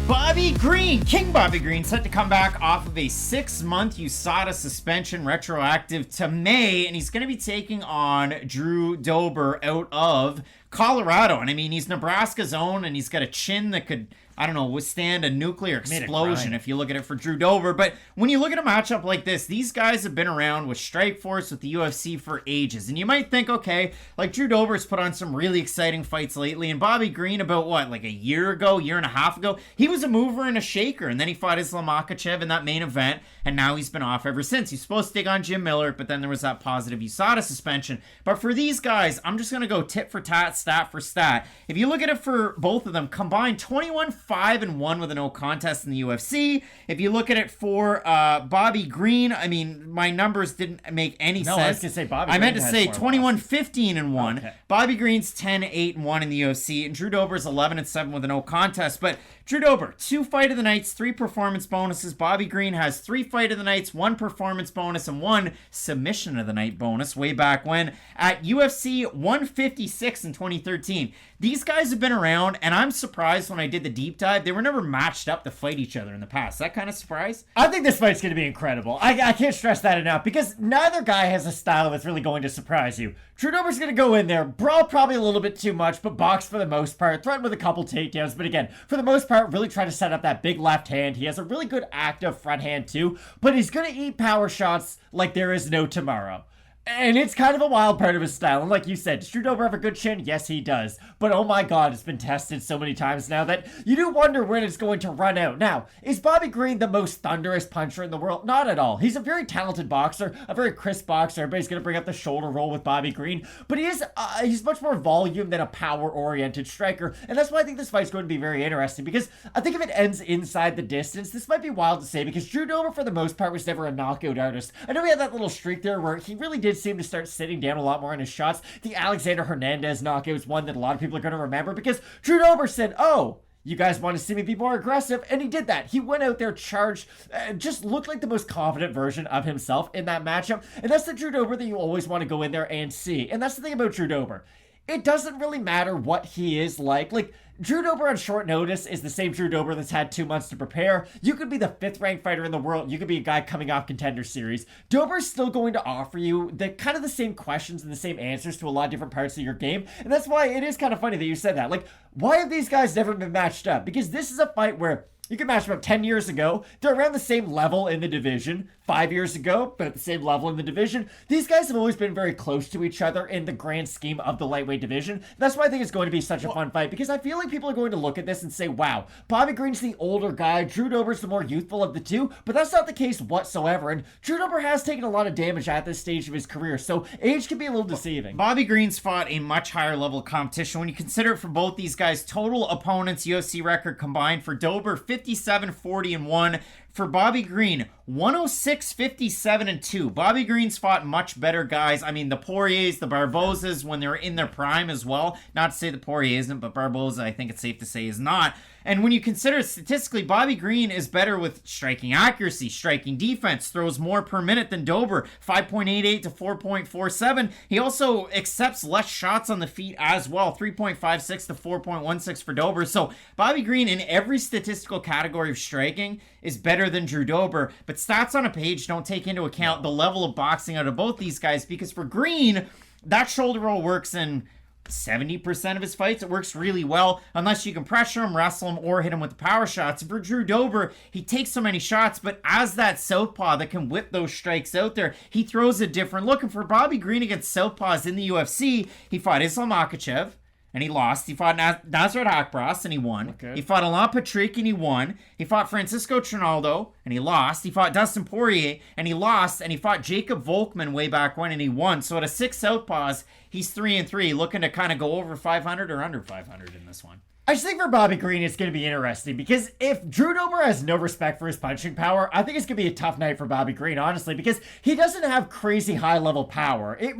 Bobby Green, King Bobby Green, set to come back off of a 6-month USADA suspension retroactive to May, and he's going to be taking on Drew Dober out of Colorado. And I mean, he's Nebraska's own, and he's got a chin that could, I don't know, withstand a nuclear explosion if you look at it for Drew Dober. But when you look at a matchup like this, these guys have been around with Strikeforce, with the UFC for ages. And you might think, okay, like Drew Dober's put on some really exciting fights lately. And Bobby Green, about what, like a year and a half ago, he was a mover and a shaker. And then he fought Islam Makhachev in that main event. And now he's been off ever since. He's supposed to take on Jim Miller, but then there was that positive USADA suspension. But for these guys, I'm just going to go tit for tat, stat for stat. If you look at it for both of them, combined 21-5-1 with a no contest in the UFC. If you look at it for Bobby Green, I mean, my numbers didn't make any sense. I was going to say Bobby Green. I meant to say 21-15-1. Okay. Bobby Green's 10-8-1 in the UFC, and Drew Dober's 11-7 with a no contest. But Drew Dober, 2 fight of the nights, 3 performance bonuses. Bobby Green has 3 fight of the nights, 1 performance bonus, and 1 submission of the night bonus way back when at UFC 156 in 2013. These guys have been around, and I'm surprised when I did the deep dive, they were never matched up to fight each other in the past. That kind of surprise? I think this fight's going to be incredible. I can't stress that enough because neither guy has a style that's really going to surprise you. Drew Dober's going to go in there, brawl probably a little bit too much, but box for the most part, threaten with a couple takedowns, but again, for the most part, really try to set up that big left hand. He has a really good active front hand too, but he's going to eat power shots like there is no tomorrow. And it's kind of a wild part of his style. And like you said, does Drew Dober have a good chin? Yes, he does. But oh my god, it's been tested so many times now that you do wonder when it's going to run out. Now, is Bobby Green the most thunderous puncher in the world? Not at all. He's a very talented boxer, a very crisp boxer. Everybody's going to bring up the shoulder roll with Bobby Green. But he's much more volume than a power-oriented striker. And that's why I think this fight's going to be very interesting. Because I think if it ends inside the distance, this might be wild to say. Because Drew Dober, for the most part, was never a knockout artist. I know he had that little streak there where he really did seem to start sitting down a lot more in his shots. The Alexander Hernandez knockout was one that a lot of people are going to remember because Drew Dober said, oh, you guys want to see me be more aggressive? And he did that. He went out there, charged, just looked like the most confident version of himself in that matchup. And that's the Drew Dober that you always want to go in there and see. And that's the thing about Drew Dober. It doesn't really matter what he is like. Like, Drew Dober on short notice is the same Drew Dober that's had 2 months to prepare. You could be the 5th ranked fighter in the world. You could be a guy coming off Contender Series. Dober's still going to offer you the kind of the same questions and the same answers to a lot of different parts of your game. And that's why it is kind of funny that you said that. Like, why have these guys never been matched up? Because this is a fight where you can match them up 10 years ago. They're around the same level in the division. 5 years ago, but at the same level in the division. These guys have always been very close to each other in the grand scheme of the lightweight division. That's why I think it's going to be such a fun fight, because I feel like people are going to look at this and say, wow, Bobby Green's the older guy, Drew Dober's the more youthful of the two, but that's not the case whatsoever. And Drew Dober has taken a lot of damage at this stage of his career, so age can be a little deceiving. Bobby Green's fought a much higher level of competition. When you consider it for both these guys, total opponents UFC record combined for Dober 57-40-1. For Bobby Green, 106-57-2. Bobby Green's fought much better guys. I mean, the Poiriers, the Barbozas, when they were in their prime as well. Not to say the Poirier isn't, but Barboza, I think it's safe to say, is not. And when you consider statistically, Bobby Green is better with striking accuracy, striking defense, throws more per minute than Dober, 5.88 to 4.47. He also accepts less shots on the feet as well, 3.56 to 4.16 for Dober. So Bobby Green in every statistical category of striking is better than Drew Dober, but stats on a page don't take into account the level of boxing out of both these guys, because for Green, that shoulder roll works in 70% of his fights. It works really well, unless you can pressure him, wrestle him, or hit him with the power shots. For Drew Dober, he takes so many shots, but as that southpaw that can whip those strikes out there, he throws a different look. And for Bobby Green against southpaws in the UFC, he fought Islam Makhachev, and he lost. He fought Nasrat Haqparast, and he won. Okay. He fought Alain Patrick, and he won. He fought Francisco Trinaldo, and he lost. He fought Dustin Poirier, and he lost. And he fought Jacob Volkman way back when, and he won. So out of 6 southpaws, he's 3-3, looking to kind of go over 500 or under 500 in this one. I just think for Bobby Green, it's going to be interesting because if Drew Dober has no respect for his punching power, I think it's going to be a tough night for Bobby Green, honestly, because he doesn't have crazy high-level power. And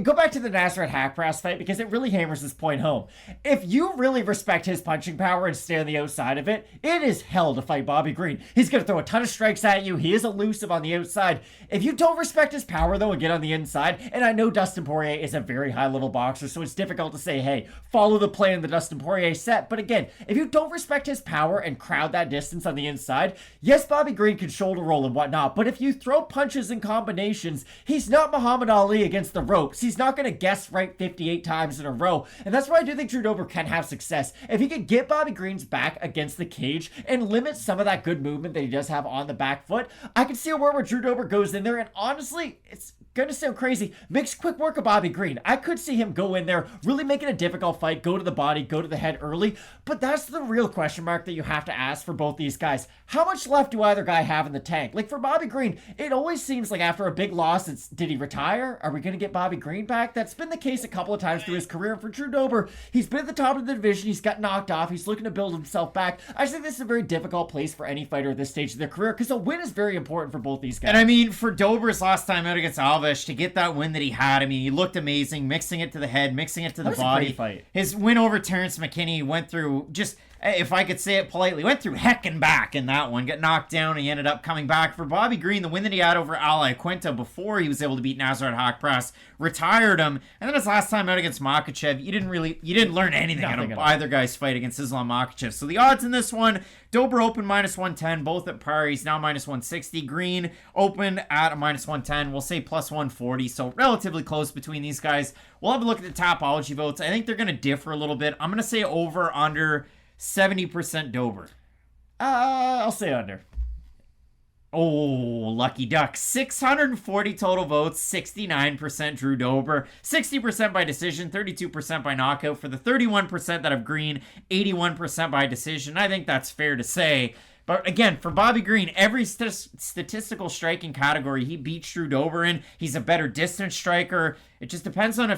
go back to the Nasrat Haqparast fight because it really hammers this point home. If you really respect his punching power and stay on the outside of it, it is hell to fight Bobby Green. He's going to throw a ton of of strikes at you. He is elusive on the outside. If you don't respect his power, though, and get on the inside, and I know Dustin Poirier is a very high-level boxer, so it's difficult to say, hey, follow the plan the Dustin Poirier set. But again, if you don't respect his power and crowd that distance on the inside, yes, Bobby Green can shoulder roll and whatnot, but if you throw punches and combinations, he's not Muhammad Ali against the ropes. He's not going to guess right 58 times in a row, and that's why I do think Drew Dober can have success. If he can get Bobby Green's back against the cage and limit some of that good movement that he does have on the back foot, I can see a world where Drew Dober goes in there and honestly, it's gonna sound crazy, makes quick work of Bobby Green. I could see him go in there, really make it a difficult fight, go to the body, go to the head early, but that's the real question mark that you have to ask for both these guys. How much left do either guy have in the tank? Like for Bobby Green, it always seems like after a big loss, it's, did he retire? Are we gonna get Bobby Green back? That's been the case a couple of times through his career, and for Drew Dober, he's been at the top of the division, he's got knocked off, he's looking to build himself back. I just think this is a very difficult place for any fighter at this stage of their career, because a win is very important for both these guys. And I mean, for Dober's last time out against Alves, to get that win that he had, I mean, he looked amazing, mixing it to the head, mixing it to the body. A great fight. His win over Terrence McKinney, he went through just, if I could say it politely, went through heck and back in that one. Got knocked down, and he ended up coming back. For Bobby Green, the win that he had over Ali Quinta before he was able to beat Nasrat Haqparast retired him. And then his last time out against Makhachev, you didn't learn anything out of either guy's fight against Islam Makhachev. So the odds in this one, Dober open -110, both at par. He's now -160. Green open at a -110. We'll say +140. So relatively close between these guys. We'll have a look at the Tapology votes. I think they're going to differ a little bit. I'm going to say over under 70% Dober. I'll say under. Oh, lucky duck. 640 total votes, 69% Drew Dober, 60% by decision, 32% by knockout. For the 31% that have Green, 81% by decision. I think that's fair to say. But again, for Bobby Green, every statistical striking category he beats Drew Dober in. He's a better distance striker. It just depends on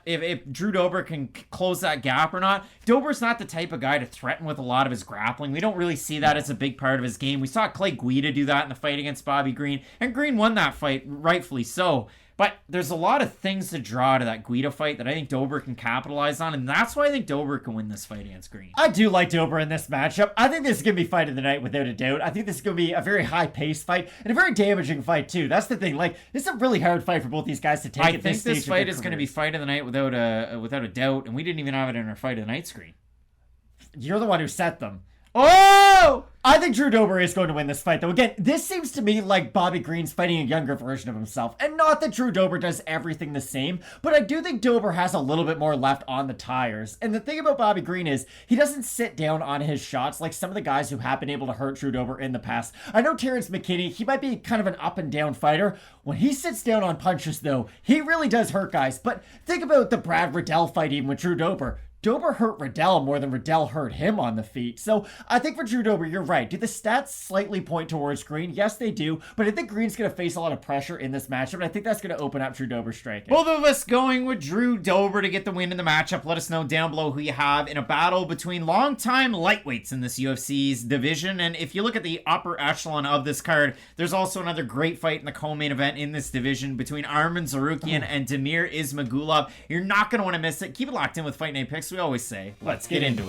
if Drew Dober can close that gap or not. Dober's not the type of guy to threaten with a lot of his grappling. We don't really see that as a big part of his game. We saw Clay Guida do that in the fight against Bobby Green, and Green won that fight, rightfully so. But there's a lot of things to draw to that Guida fight that I think Dober can capitalize on, and that's why I think Dober can win this fight against Green. I do like Dober in this matchup. I think this is going to be fight of the night without a doubt. I think this is going to be a very high-paced fight and a very damaging fight, too. That's the thing. Like, this is a really hard fight for both these guys to take at this stage. I think this fight is going to be fight of the night without a doubt, and we didn't even have it in our fight of the night screen. You're the one who set them. Oh! I think Drew Dober is going to win this fight, though. Again, this seems to me like Bobby Green's fighting a younger version of himself. And not that Drew Dober does everything the same, but I do think Dober has a little bit more left on the tires. And the thing about Bobby Green is he doesn't sit down on his shots like some of the guys who have been able to hurt Drew Dober in the past. I know Terrence McKinney, he might be kind of an up and down fighter. When he sits down on punches, though, he really does hurt guys. But think about the Brad Riddell fight even with Drew Dober. Dober hurt Riddell more than Riddell hurt him on the feet. So I think for Drew Dober, you're right. Do the stats slightly point towards Green? Yes, they do. But I think Green's going to face a lot of pressure in this matchup, and I think that's going to open up Drew Dober's striking. Both of us going with Drew Dober to get the win in the matchup. Let us know down below who you have in a battle between longtime lightweights in this UFC's division. And if you look at the upper echelon of this card, there's also another great fight in the co-main event in this division between Arman Tsarukyan and Damir Ismagulov. You're not going to want to miss it. Keep it locked in with Fight Night Picks. We always say, let's get into it.